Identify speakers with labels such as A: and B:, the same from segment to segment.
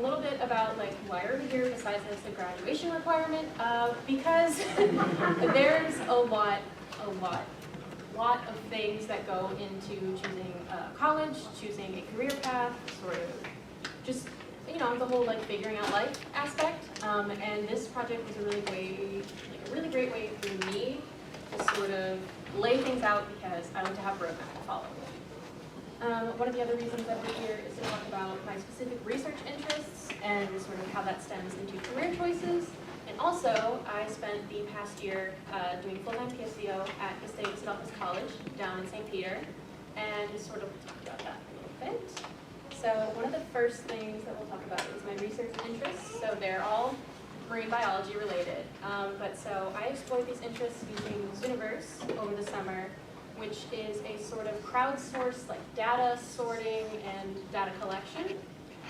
A: little bit about like why are we here besides as a graduation requirement? Because there's a lot of things that go into choosing college, choosing a career path, sort of just, you know, the whole like figuring out life aspect. And this project was a really great way for me to sort of lay things out because I like to have a roadmap to follow. One of the other reasons that we're here is to talk about my specific research interests and sort of how that stems into career choices. And also, I spent the past year doing full-time PSCO at Schwakopf College down in St. Peter, and just sort of talk about that a little bit. So one of the first things that we'll talk about is my research interests. So they're all marine biology related. But so I explored these interests using Zooniverse over the summer, which is a sort of crowdsourced like data sorting and data collection.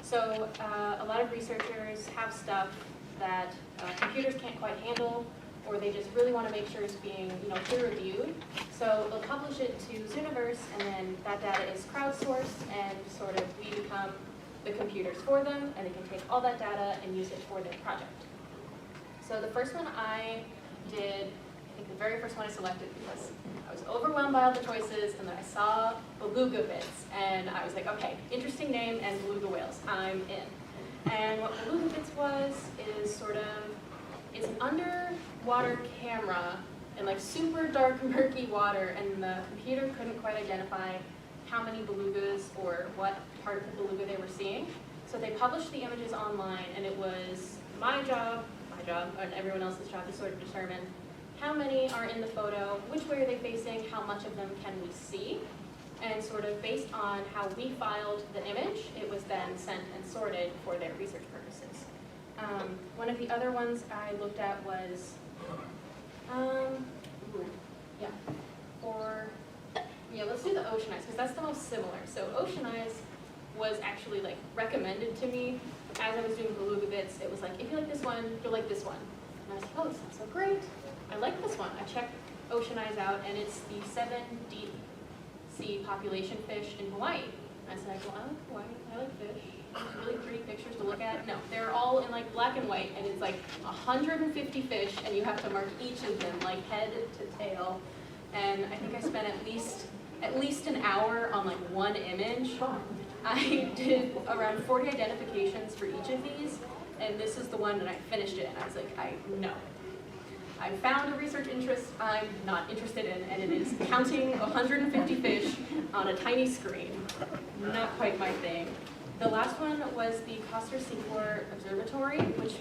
A: So a lot of researchers have stuff that computers can't quite handle, or they just really want to make sure it's being, you know, peer reviewed. So they'll publish it to Zooniverse, and then that data is crowdsourced, and sort of we become the computers for them, and they can take all that data and use it for their project. So the first one I did, I think the very first one I selected because I was overwhelmed by all the choices, and then I saw beluga bits, and I was like, okay, interesting name and beluga whales, I'm in. And what beluga bits was is sort of, it's an underwater camera in like super dark, murky water, and the computer couldn't quite identify how many belugas or what part of the beluga they were seeing. So they published the images online, and it was my job, and everyone else's job to sort of determine how many are in the photo, which way are they facing, how much of them can we see, and sort of based on how we filed the image, it was then sent and sorted for their research purposes. One of the other ones I looked at was, let's do the ocean eyes, because that's the most similar. So ocean eyes was actually like recommended to me as I was doing beluga bits. It was like, if you like this one, you'll like this one. And I was like, oh, this sounds so great. I like this one. I checked ocean eyes out, and it's the 7 deep sea population fish in Hawaii. And I said, well, I like Hawaii. I like fish. Really pretty pictures to look at. No, they're all in like black and white, and it's like 150 fish, and you have to mark each of them like head to tail. And I think I spent at least an hour on like one image. I did around 40 identifications for each of these, and this is the one that I finished it, and I was like, I found a research interest I'm not interested in, and it is counting 150 fish on a tiny screen. Not quite my thing. The last one was the Costa Seafloor Observatory, which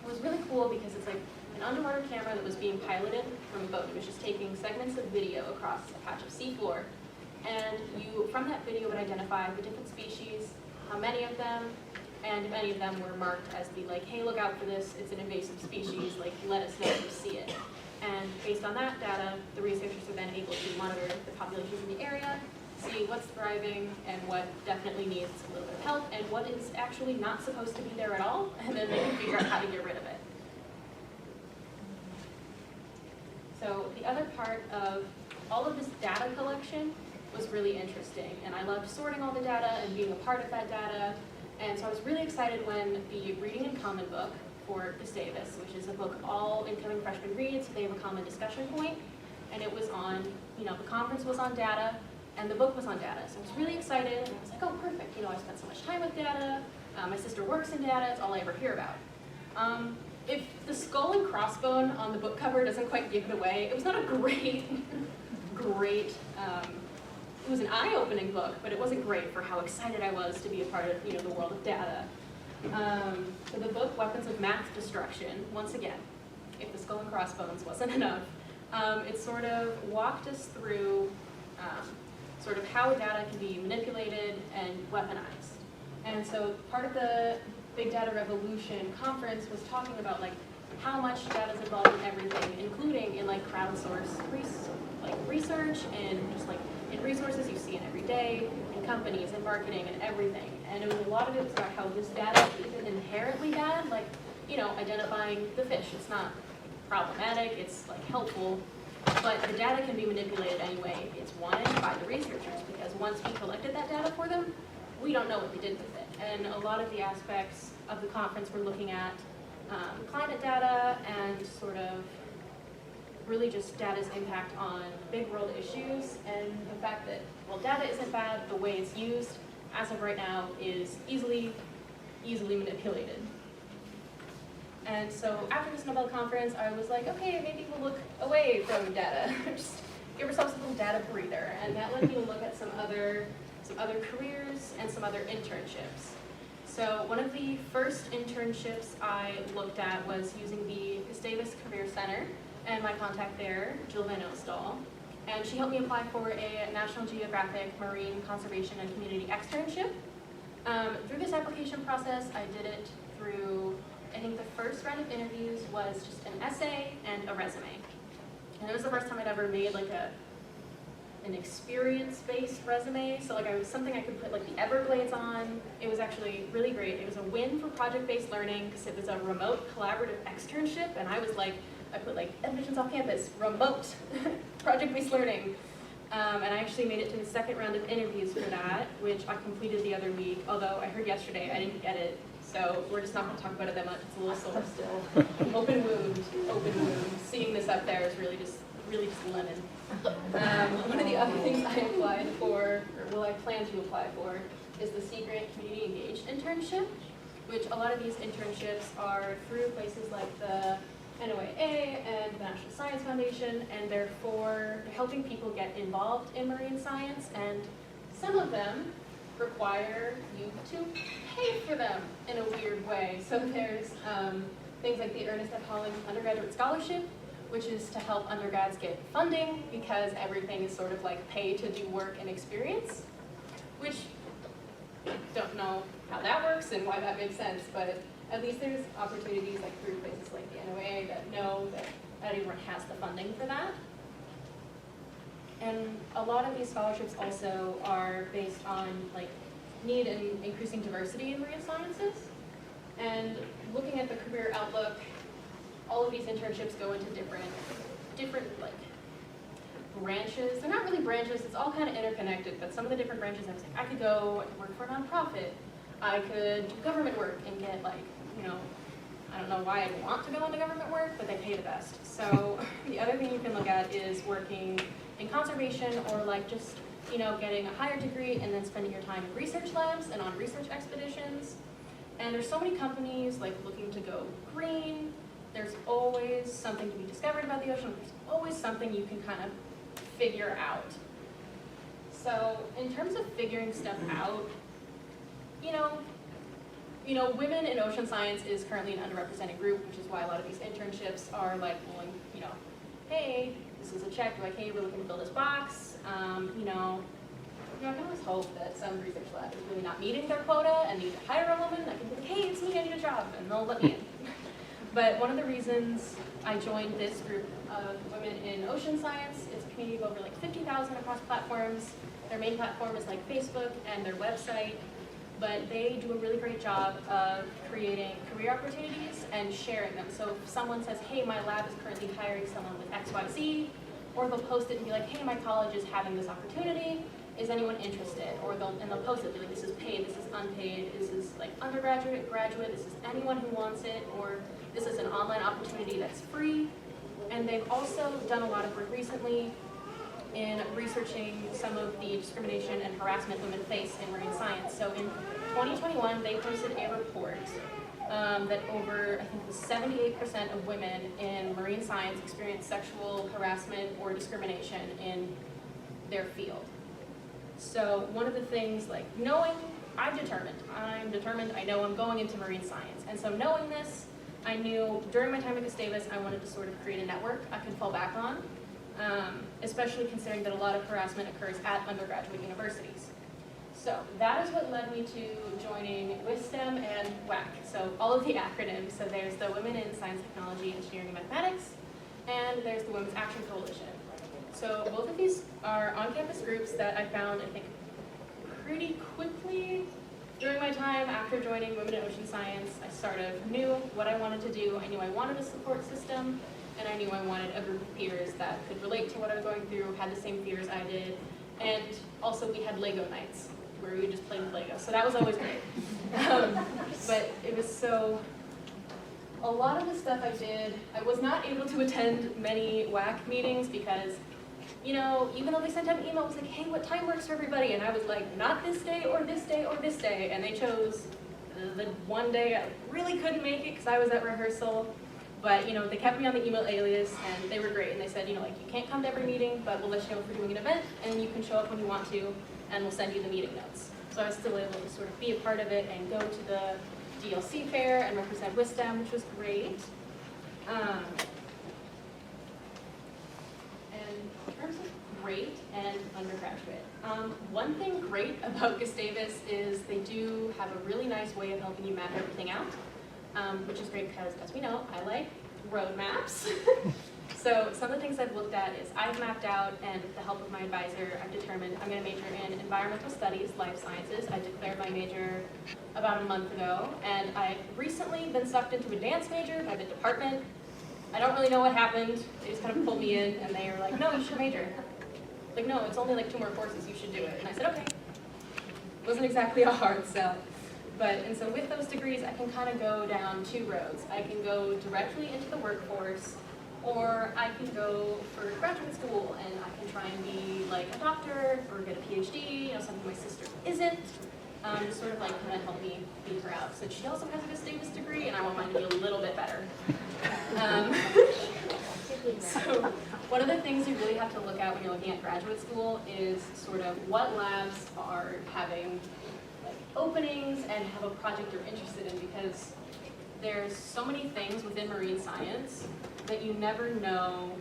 A: was really cool because it's like an underwater camera that was being piloted from a boat. It was just taking segments of video across a patch of seafloor. And you, from that video, would identify the different species, how many of them, and if any of them were marked as the like, hey, look out for this, it's an invasive species, like let us know if you see it. And based on that data, the researchers are then able to monitor the populations in the area, see what's thriving and what definitely needs a little bit of help, and what is actually not supposed to be there at all, and then they can figure out how to get rid of it. So the other part of all of this data collection was really interesting, and I loved sorting all the data and being a part of that data. And so I was really excited when the Reading in Common book for Gustavus, which is a book all incoming freshmen read, so they have a common discussion point, and it was on, you know, the conference was on data, and the book was on data. So I was really excited, and I was like, oh, perfect, you know, I spent so much time with data, my sister works in data, it's all I ever hear about. If the skull and crossbone on the book cover doesn't quite give it away, it was not a great, it was an eye-opening book, but it wasn't great for how excited I was to be a part of, you know, the world of data. So the book, Weapons of Math Destruction, once again, if the skull and crossbones wasn't enough, it sort of walked us through sort of how data can be manipulated and weaponized. And so part of the Big Data Revolution conference was talking about like how much data is involved in everything, including in like crowdsourced research and just like in resources you see in every day, in companies, in marketing, and everything. And a lot of it was about how this data isn't inherently bad, like, you know, identifying the fish. It's not problematic, it's like helpful, but the data can be manipulated anyway. It's wanted by the researchers because once we collected that data for them, we don't know what they did with it. and a lot of the aspects of the conference were looking at climate data and sort of really just data's impact on big world issues, and the fact that, well, data isn't bad, the way it's used as of right now is easily manipulated. And so after this Nobel conference, I was like, okay, maybe we'll look away from data. Just give ourselves a little data breather. And that led me to look at some other careers and some other internships. So one of the first internships I looked at was using the Gustavus Career Center and my contact there, Jill Van Oostall. And she helped me apply for a National Geographic Marine Conservation and Community externship. Through this application process, I did it through, I think the first round of interviews was just an essay and a resume. And it was the first time I'd ever made like an experience-based resume. So like something I could put like the Everglades on. It was actually really great. It was a win for project-based learning because it was a remote collaborative externship, and I was like, I put like EdVisions off campus, remote project-based learning. And I actually made it to the second round of interviews for that, which I completed the other week, although I heard yesterday I didn't get it. So we're just not going to talk about it that much. It's a little sore still. Open wound, open wound. Seeing this up there is really just lemon. One of the other things I applied for, or I plan to apply for, is the Sea Grant Community Engaged internship, which a lot of these internships are through places like the NOAA and the National Science Foundation, and they're helping people get involved in marine science, and some of them require you to pay for them in a weird way. So there's things like the Ernest F. Holland Undergraduate Scholarship, which is to help undergrads get funding because everything is sort of like pay to do work and experience, which I don't know how that works and why that makes sense, but at least there's opportunities like through places like the NOAA that know that everyone has the funding for that. And a lot of these scholarships also are based on like need and increasing diversity in marine sciences. And looking at the career outlook, all of these internships go into different like branches. They're not really branches, it's all kind of interconnected, but some of the different branches, I was like, I could go and work for a nonprofit. I could do government work and get like, you know, I don't know why I want to go into government work, but they pay the best. So the other thing you can look at is working in conservation, or like just, you know, getting a higher degree and then spending your time in research labs and on research expeditions. And there's so many companies like looking to go green. There's always something to be discovered about the ocean. There's always something you can kind of figure out. So in terms of figuring stuff out, you know, women in ocean science is currently an underrepresented group, which is why a lot of these internships are like, well, you know, hey, this is a check, like, hey, we're looking to fill this box. You know, I can always hope that some research lab is really not meeting their quota and need to hire a woman that can be like, hey, it's me, I need a job, and they'll let me in. But one of the reasons I joined this group of women in ocean science, it's a community of over like 50,000 across platforms. Their main platform is like Facebook and their website, but they do a really great job of creating career opportunities and sharing them. So if someone says, hey, my lab is currently hiring someone with XYZ, or they'll post it and be like, hey, my college is having this opportunity, is anyone interested? Or they'll post it, be like, this is paid, this is unpaid, this is like undergraduate, graduate, this is anyone who wants it, or this is an online opportunity that's free. And they've also done a lot of work recently in researching some of the discrimination and harassment women face in marine science. So in 2021, they posted a report that over, I think it was 78% of women in marine science experience sexual harassment or discrimination in their field. So one of the things, like knowing, I'm determined, I know I'm going into marine science. And so knowing this, I knew during my time at Gustavus, I wanted to sort of create a network I could fall back on, especially considering that a lot of harassment occurs at undergraduate universities. So that is what led me to joining WISTEM and WAC, so all of the acronyms. So there's the Women in Science, Technology, Engineering, and Mathematics, and there's the Women's Action Coalition. So both of these are on-campus groups that I found, I think, pretty quickly during my time after joining Women in Ocean Science. I sort of knew what I wanted to do. I knew I wanted a support system, and I knew I wanted a group of peers that could relate to what I was going through, had the same fears I did, and also we had Lego nights where we would just play with Lego, so that was always great. But it was so, a lot of the stuff I did, I was not able to attend many WAC meetings because, you know, even though they sent out an email, it was like, hey, what time works for everybody? And I was like, not this day or this day or this day. And they chose the one day I really couldn't make it because I was at rehearsal. But, you know, they kept me on the email alias, and they were great. And they said, you know, like, you can't come to every meeting, but we'll let you know if we're doing an event, and you can show up when you want to, and we'll send you the meeting notes. So I was still able to sort of be a part of it and go to the DLC fair and represent WISDOM, which was great. And in terms of great and undergraduate, one thing great about Gustavus is they do have a really nice way of helping you map everything out. Which is great because, as we know, I like roadmaps. So some of the things I've looked at is I've mapped out, and with the help of my advisor, I've determined I'm going to major in environmental studies, life sciences. I declared my major about a month ago, and I've recently been sucked into a dance major by the department. I don't really know what happened. They just kind of pulled me in, and they were like, no, you should major. Like, no, it's only like 2 more courses, you should do it. And I said, okay. It wasn't exactly a hard sell. And so with those degrees, I can kind of go down 2 roads. I can go directly into the workforce, or I can go for graduate school, and I can try and be like a doctor or get a PhD, you know, something my sister isn't, to sort of like kind of help me beat her out. So she also has a Gustavus degree, and I want mine to be a little bit better. So one of the things you really have to look at when you're looking at graduate school is sort of what labs are having openings and have a project you're interested in, because there's so many things within marine science that you never know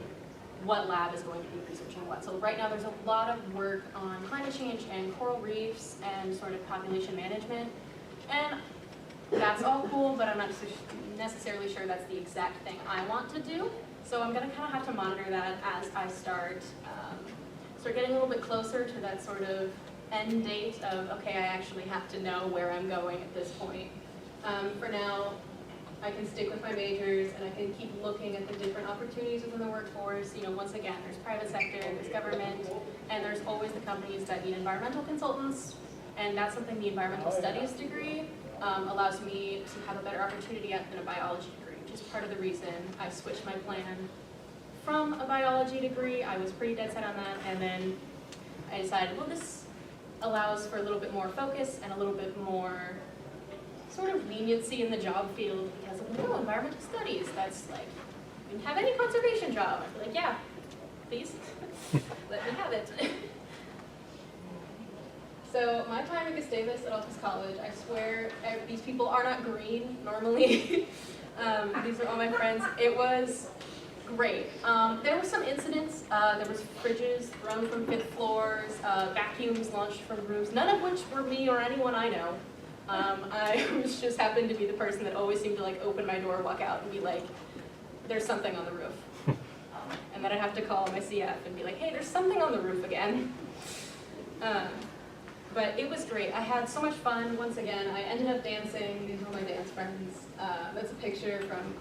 A: what lab is going to be researching what. So right now there's a lot of work on climate change and coral reefs and sort of population management, and that's all cool, but I'm not necessarily sure that's the exact thing I want to do. So I'm going to kind of have to monitor that as I start getting a little bit closer to that sort of end date of, okay, I actually have to know where I'm going at this point. For now, I can stick with my majors, and I can keep looking at the different opportunities within the workforce. You know, once again, there's private sector, there's government, and there's always the companies that need environmental consultants, and that's something the environmental studies degree allows me to have a better opportunity at than a biology degree, which is part of the reason I switched my plan from a biology degree. I was pretty dead set on that, and then I decided, well, this allows for a little bit more focus and a little bit more sort of leniency in the job field, because of, oh, environmental studies, that's like, you can have any conservation job. I'd be like, yeah, please, let me have it. So my time at Gustavus at Altus College, I swear these people are not green normally. These are all my friends. It was great. There were some incidents. There was fridges thrown from 5th floors, vacuums launched from roofs, none of which were me or anyone I know. I just happened to be the person that always seemed to like open my door, walk out, and be like, there's something on the roof. And then I'd have to call my CF and be like, hey, there's something on the roof again. But it was great. I had so much fun. Once again, I ended up dancing. These were my dance friends. That's a picture from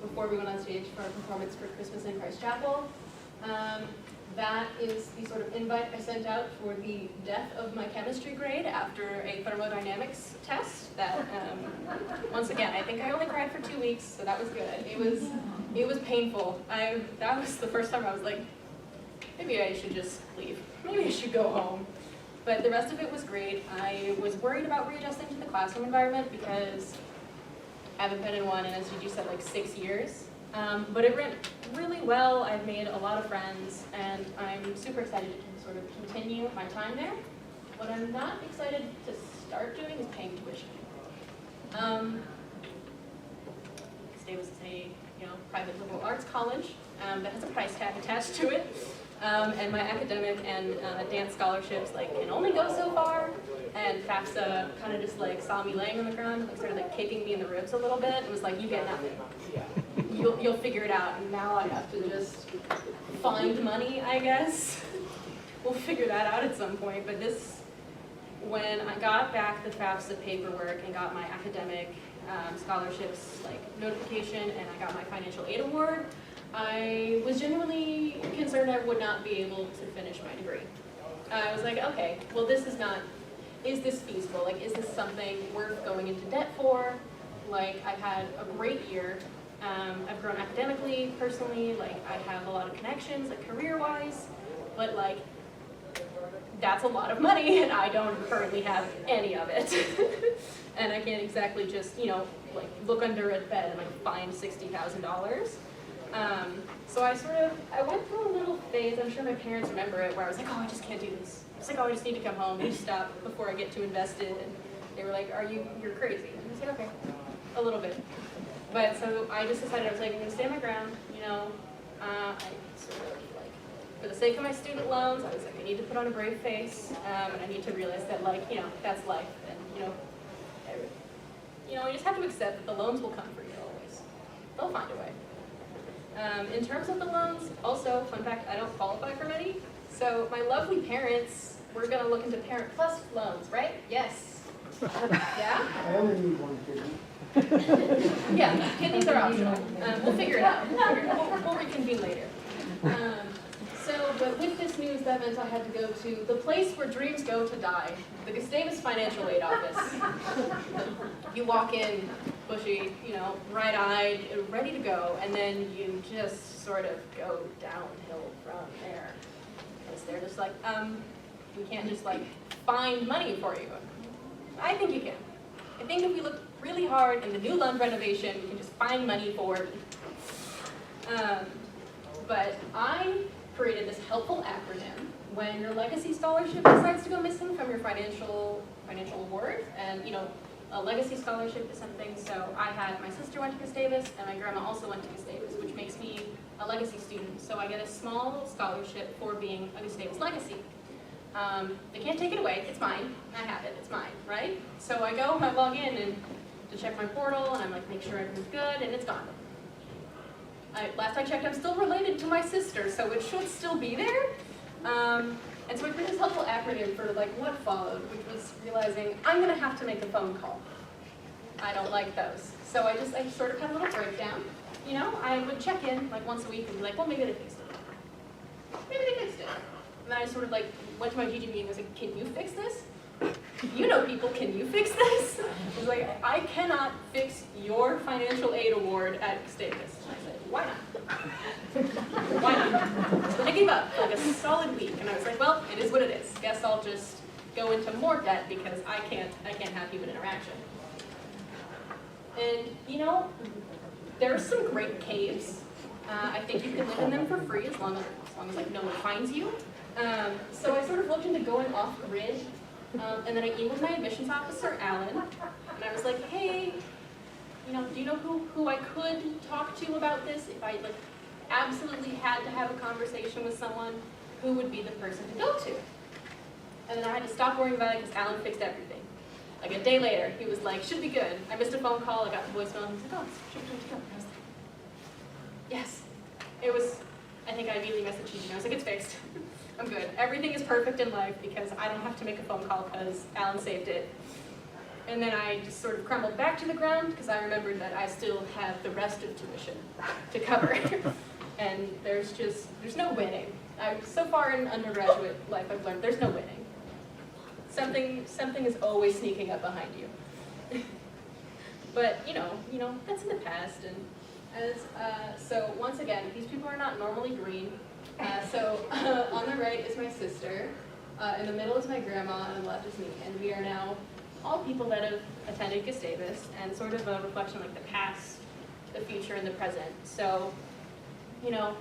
A: before we went on stage for our performance for Christmas in Christ Chapel. That is the sort of invite I sent out for the death of my chemistry grade after a thermodynamics test. That, once again, I think I only cried for 2 weeks, so that was good. It was painful. That was the first time I was like, maybe I should just leave. Maybe I should go home. But the rest of it was great. I was worried about readjusting to the classroom environment because I haven't been in one in, as Gigi said, like 6 years. But it went really well. I've made a lot of friends, and I'm super excited to sort of continue my time there. What I'm not excited to start doing is paying tuition. Gustavus is a private liberal arts college that has a price tag attached to it. And my academic and dance scholarships can only go so far, and FAFSA kind of just saw me laying on the ground, started kicking me in the ribs a little bit, and was like, you get nothing. You'll figure it out. And now I have to just find money, I guess. We'll figure that out at some point. But when I got back the FAFSA paperwork and got my academic scholarships notification, and I got my financial aid award, I was genuinely concerned I would not be able to finish my degree. I was like, okay, well this is not is this feasible? Like, is this something worth going into debt for? Like, I've had a great year. I've grown academically, personally, like, I have a lot of connections, like, career-wise, but, like, that's a lot of money, and I don't currently have any of it. And I can't exactly just, you know, like, look under a bed and, like, find $60,000. So I went through a little phase, I'm sure my parents remember it, where I was like, oh, I just can't do this. I was like, oh, I just need to come home, I need to stop before I get too invested. And they were like, you're crazy. And I was like, okay, a little bit. But so I just decided, I was like, I'm gonna stand my ground, you know. I sort of like, for the sake of my student loans, I was like, I need to put on a brave face, and I need to realize that, like, you know, that's life, and you just have to accept that the loans will come for you always. They'll find a way. In terms of the loans, also, fun fact, I don't qualify for many. So my lovely parents, we're gonna look into Parent Plus loans, right? Yes. Yeah?
B: I only need one kidney.
A: Yeah, kidneys are optional. We'll figure it out. We'll reconvene later. But with this news, that meant I had to go to the place where dreams go to die, the Gustavus Financial Aid Office. You walk in, bushy, you know, bright-eyed, ready to go, and then you just sort of go downhill from there. Because they're just like, we can't just, like, find money for you. I think you can. I think if we look really hard in the new loan renovation, we can just find money for me. But I created this helpful acronym when your legacy scholarship decides to go missing from your financial award. And, you know, a legacy scholarship is something, so my sister went to Gustavus, and my grandma also went to Gustavus, which makes me a legacy student. So I get a small little scholarship for being a Gustavus legacy. They can't take it away, it's mine. I have it, it's mine, right? So I log in and to check my portal, and I'm like, make sure everything's good, and it's gone. Last I checked, I'm still related to my sister, so it should still be there. And so I created this helpful acronym for, like, what followed, which was realizing I'm gonna have to make a phone call. I don't like those. So I sort of had a little breakdown. You know, I would check in, like, once a week and be like, well, maybe they fixed it. Maybe they fixed it. And then I sort of, like, went to my GG meeting and was like, can you fix this? You know people, can you fix this? I was like, I cannot fix your financial aid award at Gustavus. And I said, why not? Why not? So I gave up for like a solid week, and I was like, well, it is what it is. Guess I'll just go into more debt because I can't have human interaction. And you know, there's some great caves. I think you can live in them for free as long as like no one finds you. So I sort of looked into going off grid. And then I emailed my admissions officer, Alan, and I was like, hey, you know, do you know who I could talk to about this? If I like absolutely had to have a conversation with someone, who would be the person to go to? And then I had to stop worrying about it because Alan fixed everything. Like a day later, he was like, should be good. I missed a phone call, I got the voicemail, and he was like, oh, should be good to go. And I was like, yes. It was, I think I immediately messaged you, and I was like, it's fixed. I'm good. Everything is perfect in life because I don't have to make a phone call because Alan saved it. And then I just sort of crumbled back to the ground because I remembered that I still have the rest of tuition to cover. And there's no winning. So far in undergraduate life I've learned there's no winning. Something is always sneaking up behind you. But you know, that's in the past. And so once again, these people are not normally green. On the right is my sister, in the middle is my grandma, and on the left is me. And we are now all people that have attended Gustavus, and sort of a reflection of like the past, the future, and the present. So, you know,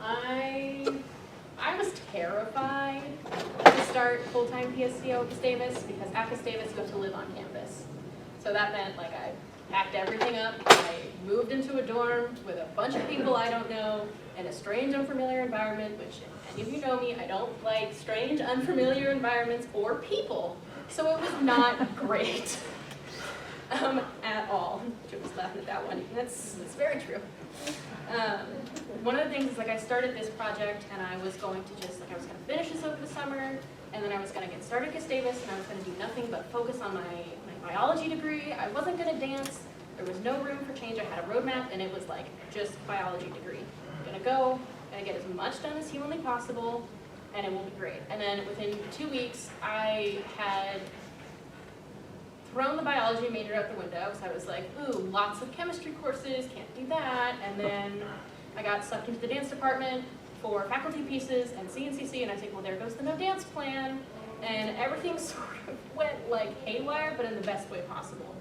A: I was terrified to start full-time PSCO at Gustavus, because at Gustavus you have to live on campus. So that meant like I packed everything up, I moved into a dorm with a bunch of people I don't know, in a strange, unfamiliar environment, which, if any of you know me, I don't like strange, unfamiliar environments or people, so it was not great at all. Jim was laughing at that one. That's very true. One of the things is, like, I started this project, and I was going to I was going to finish this over the summer, and then I was going to get started at Gustavus, and I was going to do nothing but focus on my biology degree. I wasn't going to dance. There was no room for change. I had a roadmap, and it was like just biology degree. I'm gonna go, gonna get as much done as humanly possible, and it will be great. And then within 2 weeks, I had thrown the biology major out the window, so I was like, ooh, lots of chemistry courses, can't do that. And then I got sucked into the dance department for faculty pieces and CNCC, and I was like, well, there goes the no dance plan. And everything sort of went like haywire, but in the best way possible,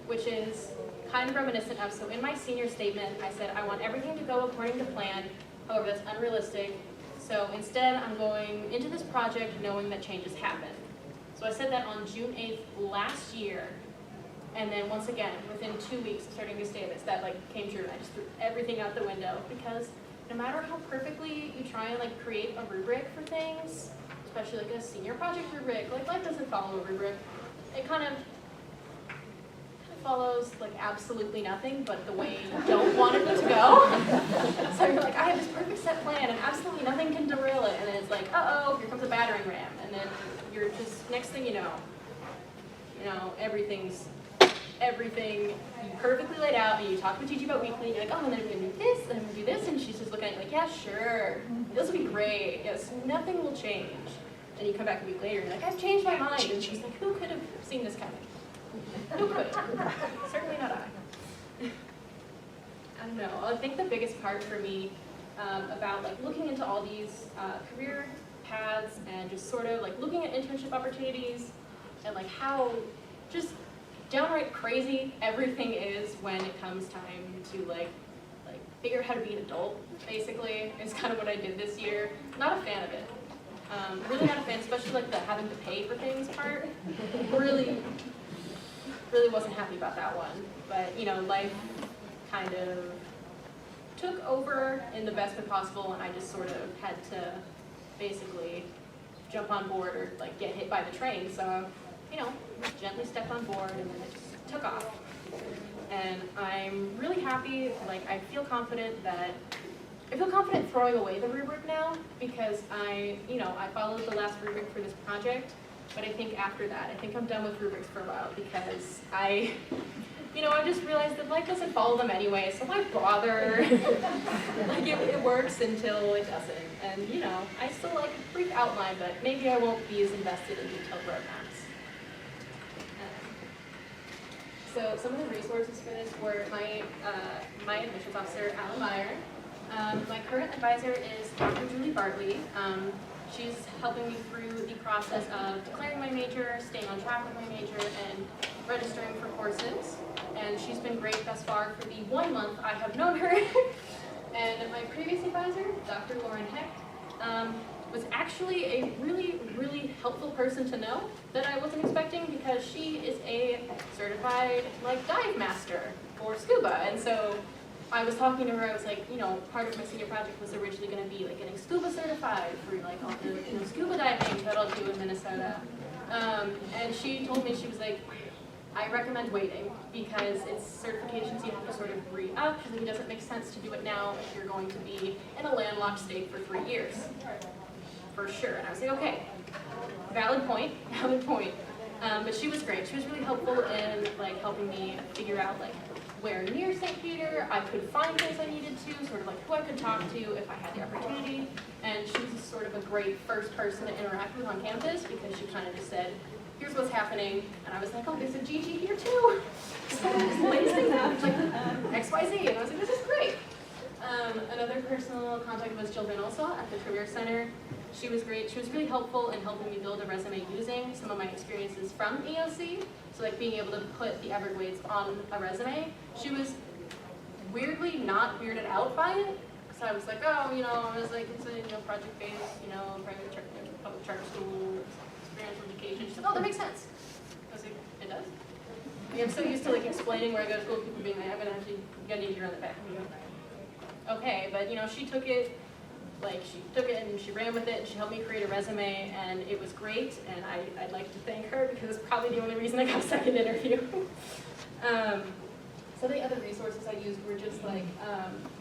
A: which is kind of reminiscent of, so in my senior statement, I said I want everything to go according to plan, however, that's unrealistic. So instead, I'm going into this project knowing that changes happen. So I said that on June 8th last year, and then once again, within 2 weeks of starting to say this, that like came true, and I just threw everything out the window, because no matter how perfectly you try and like create a rubric for things, especially like a senior project rubric, like life doesn't follow a rubric. It kind of follows like absolutely nothing but the way you don't want it to go. So you're like, I have this perfect set plan and absolutely nothing can derail it. And then it's like, uh-oh, here comes a battering ram. And then you're just, next thing you know, everything perfectly laid out, and you talk to Gigi about weekly, and you're like, oh, and then I'm gonna do this, and I'm gonna do this, and she's just looking at you like, yeah, sure, this will be great, yes, nothing will change. And you come back a week later, and you're like, I've changed my mind, and she's like, who could have seen this coming? Who could? Certainly not I. I don't know, I think the biggest part for me about like looking into all these career paths and just sort of like looking at internship opportunities and like how just downright crazy everything is when it comes time to like figure out how to be an adult, basically, is kind of what I did this year. Not a fan of it. Really not a fan, especially like the having to pay for things part. Really wasn't happy about that one. But you know, life kind of took over in the best way possible, and I just sort of had to basically jump on board or like get hit by the train. So, you know, gently stepped on board and then it just took off. And I'm really happy, like I feel confident throwing away the rubric now, because I followed the last rubric for this project, but I think after that, I think I'm done with rubrics for a while, because I just realized that life doesn't follow them anyway, so why bother? Like it works until it doesn't. And you know, I still like a brief outline, but maybe I won't be as invested in detailed roadmaps. So some of the resources for this were my admissions officer, Alan Meyer. My current advisor is Dr. Julie Bartley. She's helping me through the process of declaring my major, staying on track with my major, and registering for courses. And she's been great thus far for the 1 month I have known her. And my previous advisor, Dr. Lauren Hecht, was actually a really, really helpful person to know that I wasn't expecting, because she is a certified dive master for scuba. And so I was talking to her, I was like, you know, part of my senior project was originally going to be like getting scuba certified for like all the scuba diving that I'll do in Minnesota. And she told me, she was like, I recommend waiting, because it's certifications you have to sort of re-up. She's like, it doesn't make sense to do it now if you're going to be in a landlocked state for 3 years. For sure. And I was like, okay, valid point. But she was great. She was really helpful in like helping me figure out like where near St. Peter I could find things I needed to, sort of like who I could talk to if I had the opportunity. And she was sort of a great first person to interact with on campus, because she kind of just said, here's what's happening. And I was like, oh, there's a Gigi here too. So I just laid things out. It's like XYZ. And I was like, this is great. Another personal contact was Jill Vinolsa at the Career Center. She was great. She was really helpful in helping me build a resume using some of my experiences from EOC. So like being able to put the Everglades on a resume. She was weirdly not weirded out by it. So I was like, oh, you know, I was like, it's a project-based, private public charter school, experiential education. She's like, oh, that makes sense. I was like, it does? I'm so used to like explaining where I go to school, people being like, I'm gonna need you to run the back. Okay, but she took it and she ran with it, and she helped me create a resume, and it was great, and I'd like to thank her, because it's probably the only reason I got a second interview. Some of the other resources I used were just like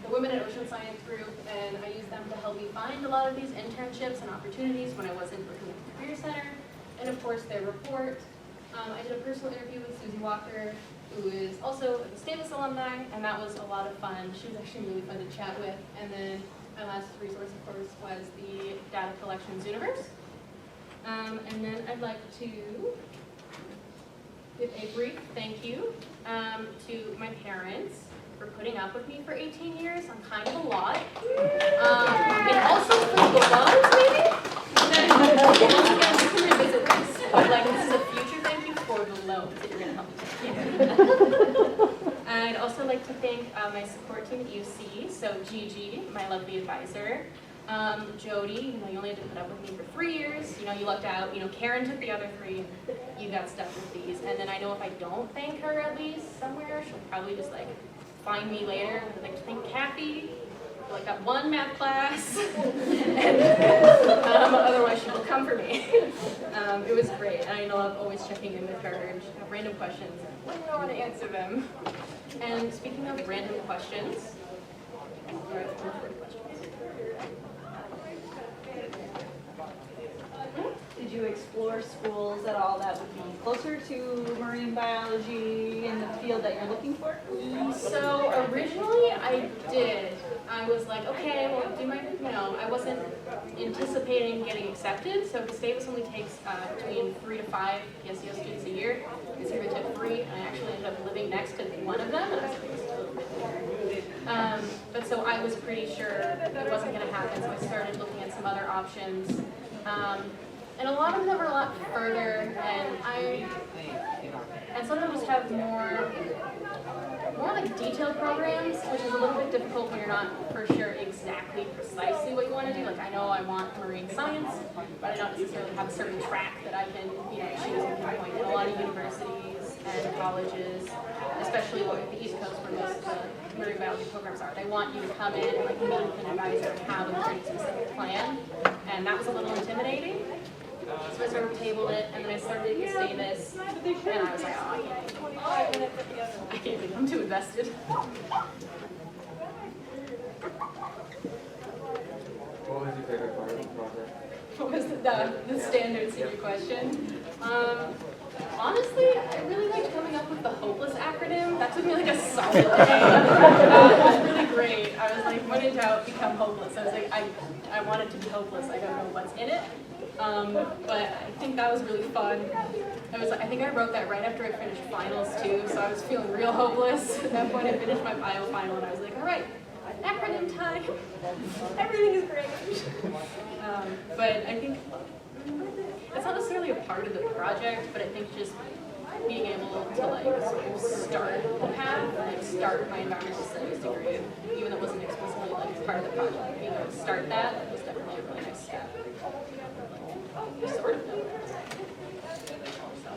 A: the Women at Ocean Science group, and I used them to help me find a lot of these internships and opportunities when I wasn't working with the Career Center, and of course their report. I did a personal interview with Susie Walker, who is also a Stavis alumni, and that was a lot of fun. She was actually really fun to chat with. And then my last resource, of course, was the Data Collections Universe. And then I'd like to with a brief thank you to my parents for putting up with me for 18 years. I'm kind of a lot. And also for the loans, maybe? Once again, we can revisit this. But like, this is a future thank you for the loans that you're going to help me take. I'd also like to thank my support team at EOC, so Gigi, my lovely advisor, Jody, you only had to put up with me for 3 years, you lucked out, Karen took the other 3, you got stuck with these, and then I know if I don't thank her at least somewhere, she'll probably just like find me later. I'd like to thank Kathy for like that one math class, and otherwise she will come for me. It was great, and I know I'm always checking in with her, and she'll have random questions, and I wouldn't know how to answer them. And speaking of random questions,
B: did you explore schools at all that would be closer to marine biology in the field that you're looking for?
A: So originally I did. I was like, okay, well, do my, I wasn't anticipating getting accepted. So because Davis only takes between 3 to 5 PSEO students a year, this year I took 3, and I actually ended up living next to one of them. And I was like, it's a little bit weird. But so I was pretty sure it wasn't going to happen. So I started looking at some other options. And a lot of them are a lot further, and some of them just have more like detailed programs, which is a little bit difficult when you're not for sure exactly precisely what you want to do. Like I know I want marine science, but I don't necessarily have a certain track that I can choose and pinpoint. And a lot of universities and colleges, especially with the East Coast where most of the marine biology programs are, they want you to come in and like meet with an advisor and have a pretty specific plan, and that was a little intimidating. So I sort of tabled it, and then I started to say this, and I was like, oh, I can't, I'm too invested.
C: What was your favorite part of the project?
A: What was the standard senior question? Honestly, I really liked coming up with the HOPELESS acronym. That took me like a solid day. It was really great. I was like, when in doubt, become hopeless. I was like, I want it to be hopeless. I don't know what's in it. But I think that was really fun. I think I wrote that right after I finished finals too, so I was feeling real hopeless. At that point I finished my bio final and I was like, all right, acronym time. Everything is great. But I think it's not necessarily a part of the project, but I think just being able to like sort of start the path, like start my environmental studies degree, even though it wasn't explicitly like part of the project, being able to start that was definitely a really nice step. Sort of. So.